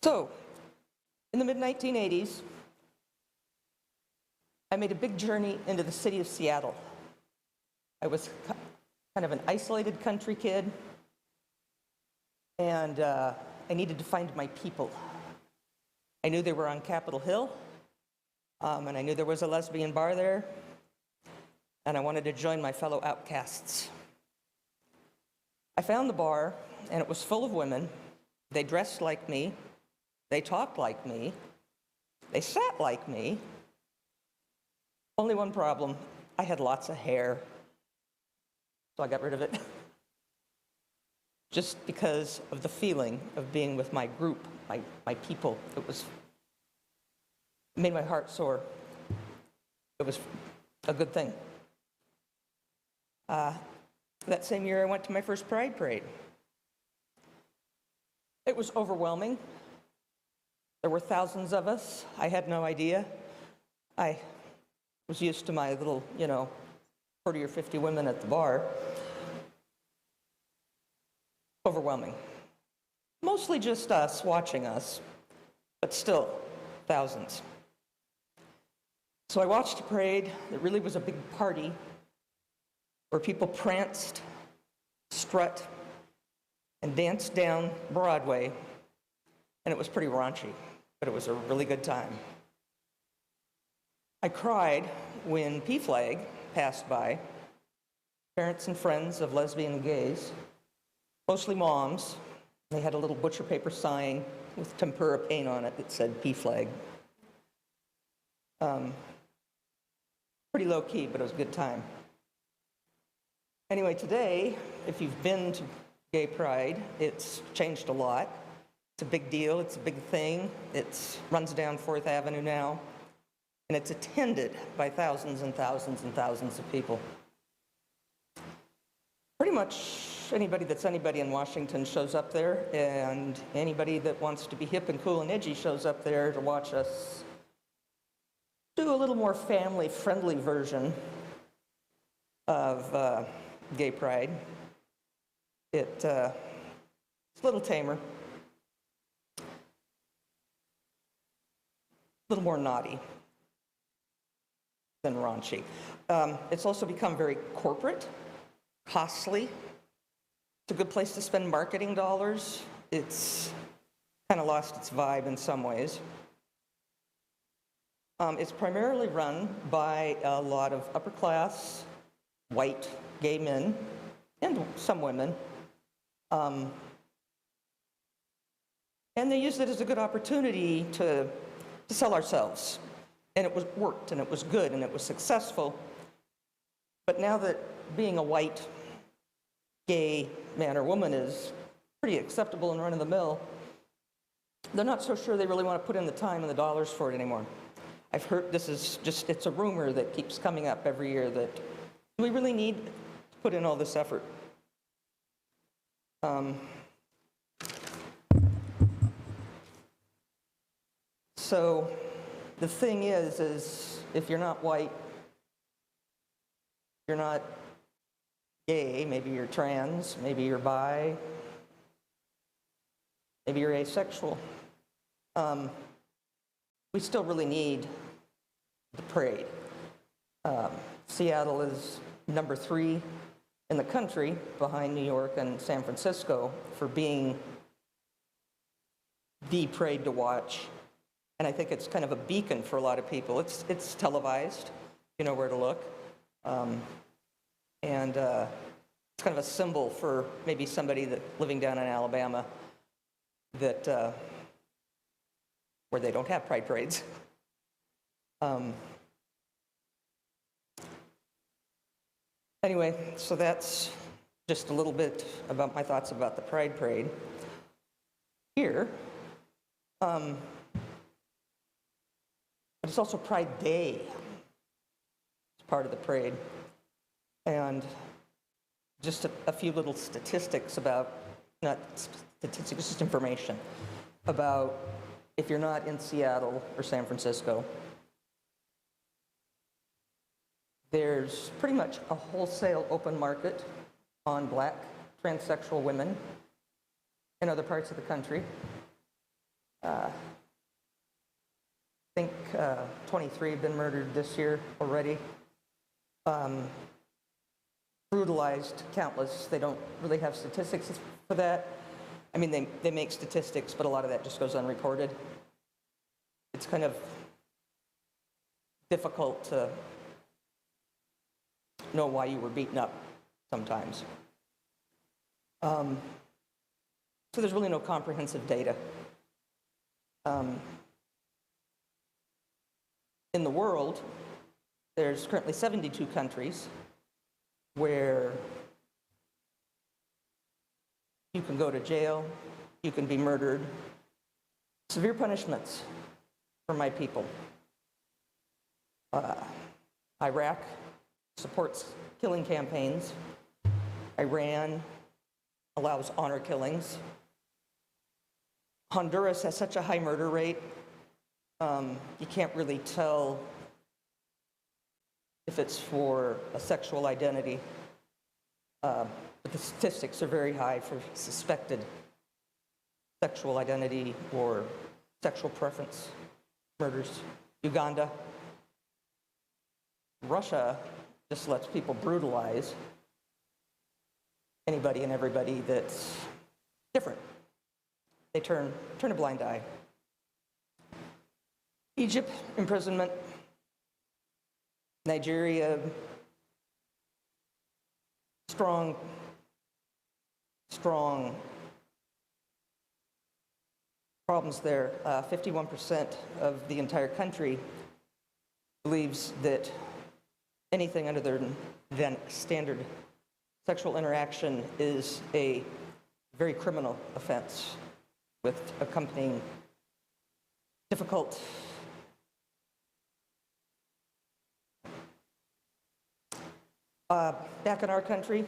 So, in the mid-1980s, I made a big journey into the city of Seattle. I was kind of an isolated country kid, and I needed to find my people. I knew they were on Capitol Hill, and I knew there was a lesbian bar there, and I wanted to join my fellow outcasts. I found the bar, and it was full of women. They dressed like me, they talked like me, they sat like me. Only one problem, I had lots of hair, so I got rid of it. Just because of the feeling of being with my group, my people. It made my heart soar. It was a good thing. That same year, I went to my first Pride Parade. It was overwhelming. There were thousands of us. I had no idea. I was used to my little, 40 or 50 women at the bar. Overwhelming. Mostly just us, watching us, but still, thousands. So I watched a parade that really was a big party where people pranced, strut, and danced down Broadway, and it was pretty raunchy, but it was a really good time. I cried when PFLAG passed by, parents and friends of lesbian and gays, mostly moms. They had a little butcher paper sign with tempera paint on it that said PFLAG. Pretty low key, but it was a good time. Anyway, today, if you've been to Gay Pride, it's changed a lot. It's a big deal, it's a big thing. It runs down 4th Avenue now, and it's attended by thousands and thousands and thousands of people. Pretty much anybody that's anybody in Washington shows up there, and anybody that wants to be hip and cool and edgy shows up there to watch us do a little more family-friendly version of Gay Pride. It's a little tamer, a little more naughty than raunchy. It's also become very corporate, costly. It's a good place to spend marketing dollars. It's kind of lost its vibe in some ways. It's primarily run by a lot of upper-class, white, gay men, and some women. And they used it as a good opportunity to sell ourselves. And it worked, and it was good, and it was successful. But now that being a white, gay man or woman is pretty acceptable and run-of-the-mill, they're not so sure they really want to put in the time and the dollars for it anymore. I've heard it's a rumor that keeps coming up every year that we really need to put in all this effort. So the thing is if you're not white, you're not gay, maybe you're trans, maybe you're bi, maybe you're asexual, we still really need the parade. Seattle is number 3 in the country, behind New York and San Francisco, for being the parade to watch. And I think it's kind of a beacon for a lot of people. It's televised, you know where to look. And it's kind of a symbol for maybe somebody that living down in Alabama that where they don't have pride parades. Anyway, so that's just a little bit about my thoughts about the Pride Parade. Here, but it's also Pride Day. It's part of the parade. And just a few little statistics about, not statistics, just information about if you're not in Seattle or San Francisco, there's pretty much a wholesale open market on Black transsexual women in other parts of the country. I think 23 have been murdered this year already. Brutalized, countless. They don't really have statistics for that. I mean, they make statistics, but a lot of that just goes unreported. It's kind of difficult to know why you were beaten up sometimes. So there's really no comprehensive data. In the world, there's currently 72 countries where you can go to jail, you can be murdered. Severe punishments for my people. Iraq supports killing campaigns. Iran allows honor killings. Honduras has such a high murder rate, you can't really tell if it's for a sexual identity, but the statistics are very high for suspected sexual identity or sexual preference murders. Uganda. Russia just lets people brutalize anybody and everybody that's different. They turn a blind eye. Egypt, imprisonment. Nigeria, strong problems there. 51% of the entire country believes that anything other than standard sexual interaction is a very criminal offense with accompanying difficult back in our country,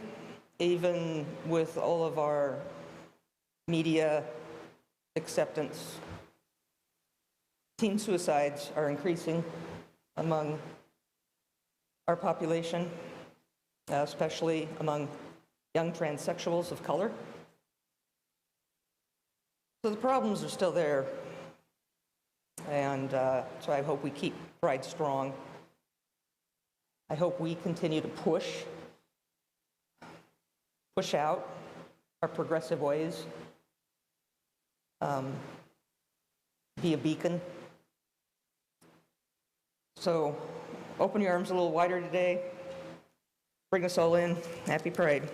even with all of our media acceptance, teen suicides are increasing among our population, especially among young transsexuals of color. So the problems are still there, and so I hope we keep Pride strong. I hope we continue to push out our progressive ways, be a beacon. So open your arms a little wider today. Bring us all in. Happy Pride.